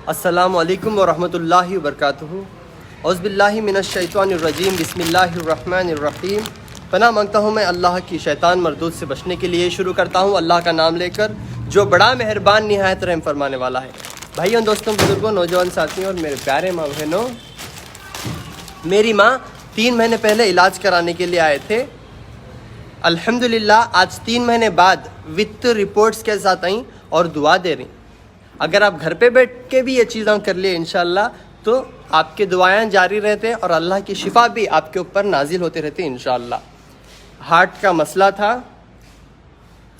السلام علیکم ورحمۃ اللہ وبرکاتہ۔ اعوذ باللہ من الشیطان الرجیم، بسم اللہ الرحمن الرحیم۔ پناہ مانگتا ہوں میں اللہ کی شیطان مردود سے بچنے کے لیے۔ شروع کرتا ہوں اللہ کا نام لے کر جو بڑا مہربان نہایت رحم فرمانے والا ہے۔ بھائیوں، دوستوں، بزرگوں، نوجوان ساتھیوں اور میرے پیارے ماں بہنوں، میری ماں 3 مہینے پہلے علاج کرانے کے لیے آئے تھے۔ الحمدللہ آج 3 مہینے بعد وتھ رپورٹس کے ساتھ آئیں اور دعا دے رہی۔ اگر آپ گھر پہ بیٹھ کے بھی یہ چیزیں کر لیے انشاءاللہ تو آپ کے دعائیں جاری رہتے اور اللہ کی شفا بھی آپ کے اوپر نازل ہوتے رہتے انشاءاللہ۔ ہارٹ کا مسئلہ تھا،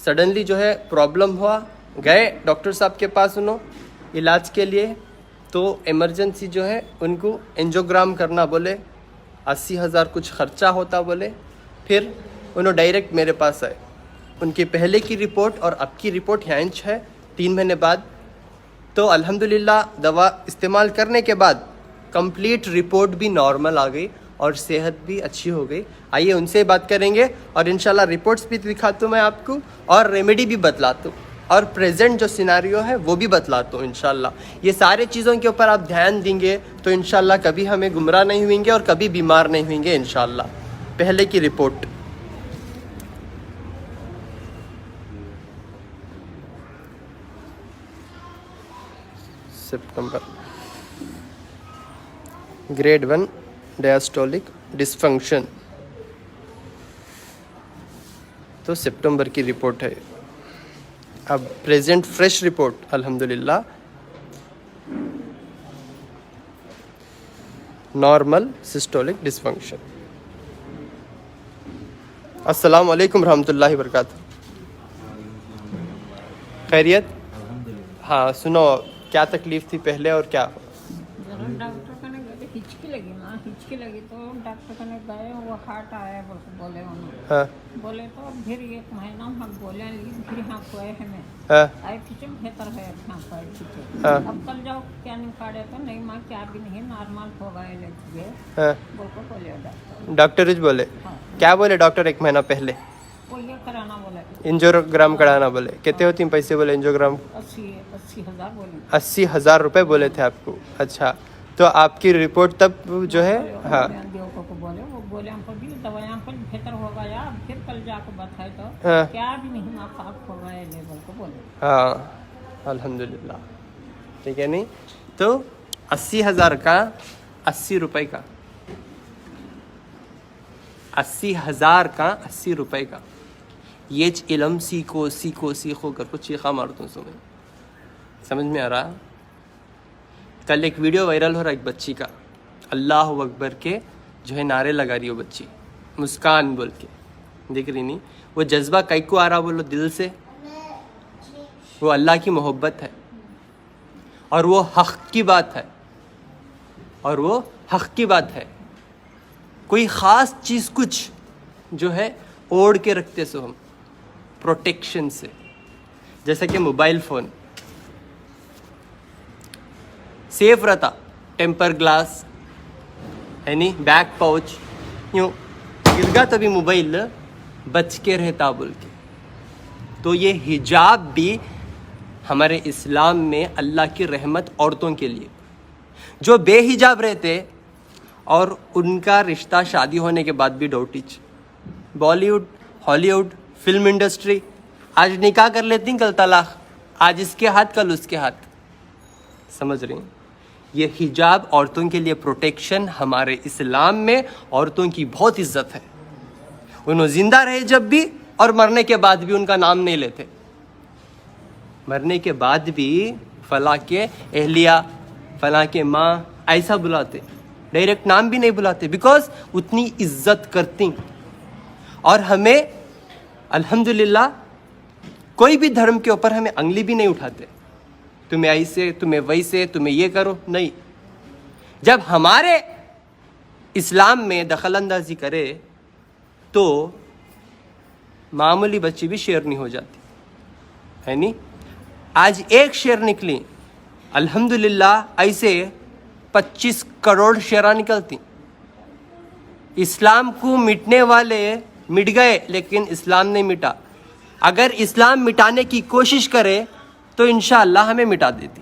سڈنلی جو ہے پرابلم ہوا، گئے ڈاکٹر صاحب کے پاس انہوں علاج کے لیے، تو ایمرجنسی جو ہے ان کو انجیوگرام کرنا بولے، 80,000 کچھ خرچہ ہوتا بولے۔ پھر انہوں ڈائریکٹ میرے پاس آئے۔ ان کی پہلے کی رپورٹ اور اب کی رپورٹ ہینچ ہے 3 مہینے بعد، تو الحمدللہ دوا استعمال کرنے کے بعد کمپلیٹ رپورٹ بھی نارمل آ گئی اور صحت بھی اچھی ہو گئی۔ آئیے ان سے بات کریں گے اور انشاءاللہ رپورٹس بھی دکھاتا ہوں میں آپ کو اور ریمیڈی بھی بتلاتا ہوں اور پریزنٹ جو سیناریو ہے وہ بھی بتلاتا ہوں انشاءاللہ۔ یہ سارے چیزوں کے اوپر آپ دھیان دیں گے تو انشاءاللہ کبھی ہمیں گمراہ نہیں ہوئیں گے اور کبھی بیمار نہیں ہوئیں گے انشاءاللہ۔ پہلے کی رپورٹ، سپٹمبر، گریڈ 1 ڈیاسٹولک ڈسفنکشن، تو سپٹمبر کی رپورٹ ہے۔ اب پریزنٹ فریش رپورٹ الحمدللہ نارمل سسٹولک ڈسفنکشن۔ السلام علیکم رحمۃ اللہ وبرکاتہ۔ خیریت؟ ہاں، سنو کیا تکلیف تھی پہلے اور کیا؟ ڈاکٹر کنے گئے، ہچکی لگی نا، ہچکی لگی تو ڈاکٹر کنے گئے، وہ ہارٹ آیا بولے انہوں، ہاں بولے تو پھر 1 مہینہ ہم بولے لی، پھر یہاں کوئے ہمیں آئے کچھ بہتر ہے، یہاں کوئے کچھ اب کل جاؤ کیا نکاڑے تو نہیں ماں کیا بھی نہیں، نارمل ہو گئے لے بول کو بولے ڈاکٹر بولے کیا بولے ڈاکٹر 1 مہینہ پہلے یہ کرانا بولے، انجیوگرام کرانا بولے۔ کتنے ہوتی ہیں پیسے بولے انجیوگرام؟ 80,000 بولے، 80,000 روپے بولے تھے آپ کو۔ اچھا، تو آپ کی رپورٹ تب جو ہے ہاں بولے وہ بولے ہم کو بھی دوائیاں پر بہتر ہو گیا، پھر کل جا کے بتائے تو کیا بھی نہیں ناپاک ہو گئے لیبل کو بولے۔ ہاں الحمدللہ، ٹھیک ہے نہیں؟ تو 80,000 کا 80 روپے کا، 80,000 کا 80 روپے کا، یہ علم سیکھو کر کو چیخا مارتوں سمجھ میں آ رہا؟ کل ایک ویڈیو وائرل ہو رہا ایک بچی کا، اللہ اکبر کے جو ہے نعرے لگا رہی ہو بچی، مسکان بول کے، دیکھ رہی نہیں؟ وہ جذبہ کئی کو آ رہا بولو دل سے، وہ اللہ کی محبت ہے اور وہ حق کی بات ہے، اور وہ حق کی بات ہے۔ کوئی خاص چیز کچھ جو ہے اوڑھ کے رکھتے سو ہم پروٹیکشن سے، جیسا کہ موبائل فون سیف رہتا، ٹیمپر گلاس یعنی بیک پاؤچ، یوں گر گا تبھی موبائل بچ کے رہتا بول کے۔ تو یہ حجاب بھی ہمارے اسلام میں اللہ کی رحمت عورتوں کے لیے، جو بے حجاب رہتے اور ان کا رشتہ شادی ہونے کے بعد بھی ڈوٹیچ، بالی ووڈ، ہالی ووڈ، فلم انڈسٹری، آج نکاح کر لیتی ہیں کل طلاق، آج اس کے ہاتھ کل اس کے ہاتھ، سمجھ رہی ہیں؟ یہ حجاب عورتوں کے لیے پروٹیکشن، ہمارے اسلام میں عورتوں کی بہت عزت ہے۔ انہوں زندہ رہے جب بھی اور مرنے کے بعد بھی ان کا نام نہیں لیتے، مرنے کے بعد بھی فلاں کے اہلیہ، فلاں کے ماں ایسا بلاتے، ڈائریکٹ نام بھی نہیں بلاتے، بیکاز اتنی عزت کرتی۔ اور ہمیں الحمدللہ کوئی بھی دھرم کے اوپر ہمیں انگلی بھی نہیں اٹھاتے، تمہیں ایسے، تمہیں ویسے، تمہیں یہ کرو، نہیں۔ جب ہمارے اسلام میں دخل اندازی کرے تو معمولی بچی بھی شیرنی ہو جاتی ہے نہیں؟ آج ایک شیر نکلی، الحمدللہ ایسے 25 کروڑ شیرہ نکلتی۔ اسلام کو مٹنے والے مٹ گئے لیکن اسلام نہیں مٹا۔ اگر اسلام مٹانے کی کوشش کرے تو انشاءاللہ ہمیں مٹا دیتی۔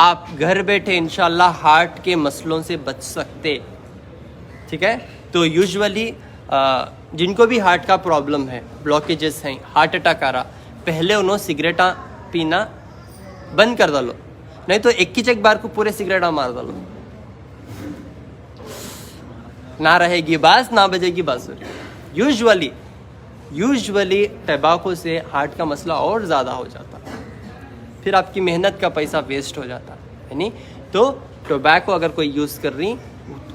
آپ گھر بیٹھے انشاءاللہ ہارٹ کے مسئلوں سے بچ سکتے. ٹھیک ہے. تو یوزولی جن کو بھی ہارٹ کا پرابلم ہے, بلاکیجز ہیں, ہارٹ اٹیک آ رہا, پہلے انہوں سگریٹاں پینا بند کر ڈالو, نہیں تو ایک ہی بار کو پورے سگریٹاں مار ڈالو, نہ رہے گی باس نہ بجے گی بانسری. یوزولی ٹباکو سے ہارٹ کا مسئلہ اور زیادہ ہو جاتا, پھر آپ کی محنت کا پیسہ ویسٹ ہو جاتا ہے نہیں. تو ٹوبیکو اگر کوئی یوز کر رہی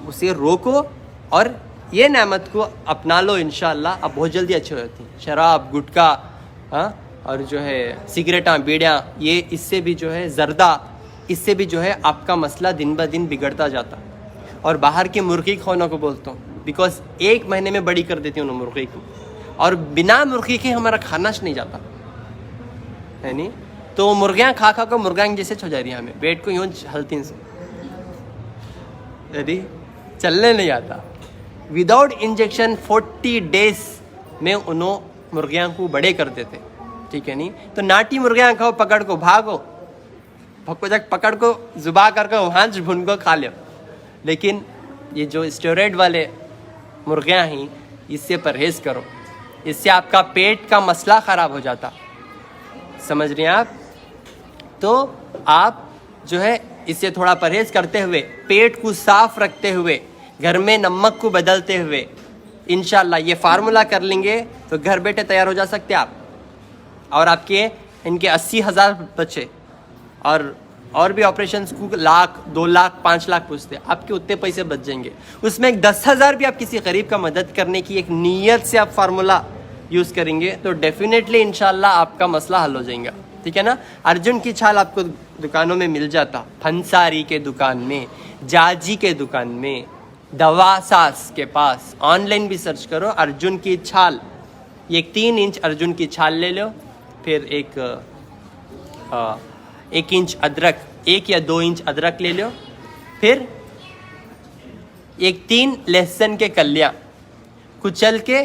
اسے روکو اور یہ نعمت کو اپنا لو, انشاءاللہ اب بہت جلدی اچھے ہو جاتی ہیں. شراب, گٹکا اور جو ہے سگریٹاں, بیڑیاں, یہ اس سے بھی جو ہے زردہ, اس سے بھی جو ہے آپ کا مسئلہ دن بہ دن بگڑتا جاتا. اور باہر کی مرغی کھانے کو بولتا ہوں بیکاز 1 مہینے میں بڑی کر دیتی ہوں مرغی کو, اور بنا مرغی کے ہمارا کھانا نہیں جاتا ہے نہیں. تو مرغیاں کھا کر مرغیاں جیسے ہو جا رہی ہیں, ہمیں پیٹ کو یوں ہلتی سے چلنے نہیں آتا. وداؤٹ انجیکشن 40 days میں انہوں مرغیاں کو بڑے کر دیتے. ٹھیک ہے نہیں. تو ناٹی مرغیاں کھاؤ, پکڑ کو بھاگو, پکڑ کو زبا کر کے وہاں بھن کو کھا لو. لیکن یہ جو اسٹیرائڈ والے مرغیاں ہیں اس سے پرہیز کرو, اس سے آپ کا پیٹ کا مسئلہ خراب ہو جاتا. سمجھ رہے ہیں آپ؟ تو آپ جو ہے اس سے تھوڑا پرہیز کرتے ہوئے, پیٹ کو صاف رکھتے ہوئے, گھر میں نمک کو بدلتے ہوئے انشاءاللہ یہ فارمولا کر لیں گے تو گھر بیٹھے تیار ہو جا سکتے آپ. اور آپ کے ان کے 80,000 بچے اور بھی آپریشنس کو 1 لاکھ 2 لاکھ 5 لاکھ پوچھتے, آپ کے اتنے پیسے بچ جائیں گے. اس میں 10,000 بھی آپ کسی غریب کا مدد کرنے کی ایک نیت سے آپ فارمولا یوز کریں گے تو ڈیفینیٹلی انشاءاللہ آپ کا مسئلہ حل ہو جائے گا. ٹھیک ہے نا. ارجن کی چھال آپ کو دکانوں میں مل جاتا, پھنساری کے دکان میں, جاجی کے دکان میں, دوا ساس کے پاس. آن لائن بھی سرچ کرو ارجن کی چھال. یہ 1 انچ ارجن کی چھال لے لو, پھر 1 انچ ادرک, 1 یا 2 انچ ادرک لے لو, پھر 3 لہسن کے کلیاں کچل کے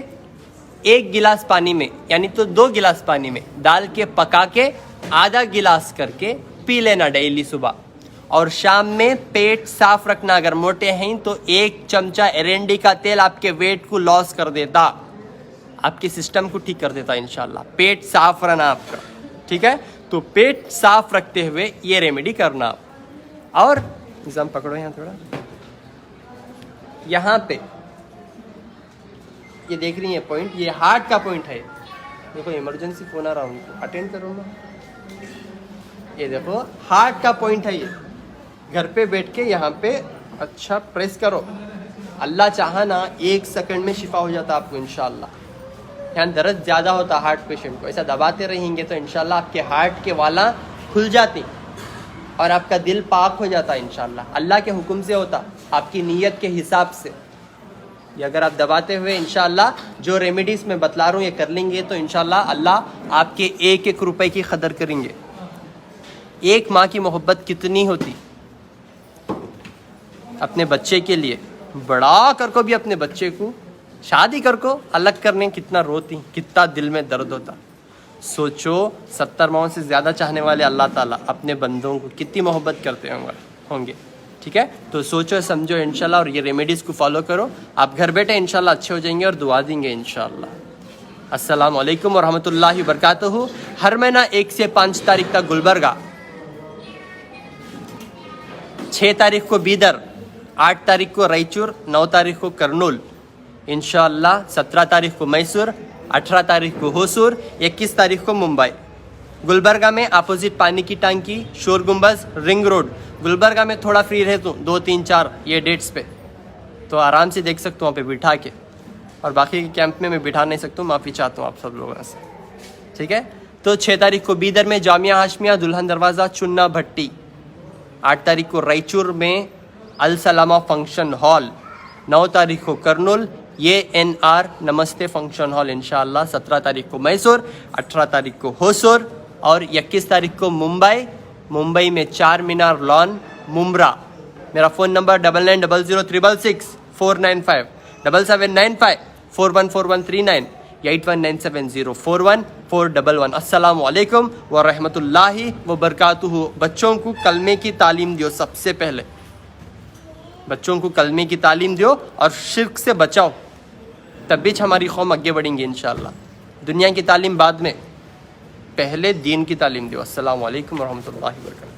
1 گلاس پانی میں, یعنی تو 2 گلاس پانی میں ڈال کے پکا کے آدھا گلاس کر کے پی لینا ڈیلی صبح. اور شام میں پیٹ صاف رکھنا. اگر موٹے ہیں تو 1 چمچہ ایرنڈی کا تیل آپ کے ویٹ کو لاس کر دیتا, آپ کے سسٹم کو ٹھیک کر دیتا انشاءاللہ. پیٹ صاف رہنا آپ کا. ٹھیک ہے. تو پیٹ صاف رکھتے ہوئے یہ ریمیڈی کرنا. اور نظام پکڑو یہاں تھوڑا, یہاں پہ یہ دیکھ رہی ہیں پوائنٹ, یہ ہارٹ کا پوائنٹ ہے. دیکھو ایمرجنسی فون آ رہا ہوں, اٹینڈ کروں گا. یہ دیکھو ہارٹ کا پوائنٹ ہے. یہ گھر پہ بیٹھ کے یہاں پہ اچھا پریس کرو. اللہ چاہا نا 1 سیکنڈ میں شفا ہو جاتا آپ کو انشاءاللہ. یہاں درد زیادہ ہوتا ہارٹ پیشنٹ کو, ایسا دباتے رہیں گے تو انشاءاللہ آپ کے ہارٹ کے والا کھل جاتی اور آپ کا دل پاک ہو جاتا انشاءاللہ. اللہ کے حکم سے ہوتا, آپ کی نیت کے حساب سے. یہ اگر آپ دباتے ہوئے انشاءاللہ جو ریمیڈیز میں بتلا رہا ہوں یہ کر لیں گے تو انشاءاللہ اللہ آپ کے 1-1 روپے کی قدر کریں گے. 1 ماں کی محبت کتنی ہوتی اپنے بچے کے لیے, بڑا کر کو بھی اپنے بچے کو شادی کر کو الگ کرنے کتنا روتی, کتنا دل میں درد ہوتا. سوچو 70 ماہوں سے زیادہ چاہنے والے اللہ تعالیٰ اپنے بندوں کو کتنی محبت کرتے ہوں گے. ٹھیک ہے. تو سوچو سمجھو انشاءاللہ اور یہ ریمیڈیز کو فالو کرو. آپ گھر بیٹھے انشاءاللہ اچھے ہو جائیں گے اور دعا دیں گے انشاءاللہ. السلام علیکم ورحمۃ اللہ وبرکاتہ. ہر مہینہ 1 سے 5 تاریخ تک گلبرگہ, 6 تاریخ کو بیدر, 8 تاریخ کو رائچور, 9 تاریخ کو کرنول انشاءاللہ, 17 تاریخ کو میسور, 18 تاریخ کو ہوسور, 21 تاریخ کو ممبئی. گلبرگہ میں اپوزٹ پانی کی ٹانکی, شور گنبز, رنگ روڈ. گلبرگہ میں تھوڑا فری رہتا ہوں 2, 3, 4 یہ ڈیٹس پہ, تو آرام سے دیکھ سکتا ہوں وہاں پہ بٹھا کے. اور باقی کے کیمپ میں بٹھا نہیں سکتا ہوں, معافی چاہتا ہوں آپ سب لوگوں سے. ٹھیک ہے. تو 6 تاریخ کو بیدر میں جامعہ ہاشمیہ دلہن دروازہ چننا بھٹی, 8 تاریخ کو رائچور میں السلامہ فنکشن ہال, 9 تاریخ کو کرنول یہ NR نمستے فنکشن ہال انشاءاللہ, 17 تاریخ کو میسور, 18 تاریخ کو ہوسور اور 21 تاریخ کو ممبئی. ممبئی میں 4 مینار لان ممبرا. میرا فون نمبر 9900366495 7795414139. 8197041411. السلام علیکم ورحمۃ اللہ وبرکاتہ. بچوں کو کلمے کی تعلیم دیو. سب سے پہلے بچوں کو کلمے کی تعلیم دیو اور شرک سے بچاؤ, تب بھی ہماری قوم آگے بڑھیں گی انشاءاللہ. دنیا کی تعلیم بعد میں, پہلے دین کی تعلیم دیو. السلام علیکم ورحمۃ اللہ وبرکاتہ.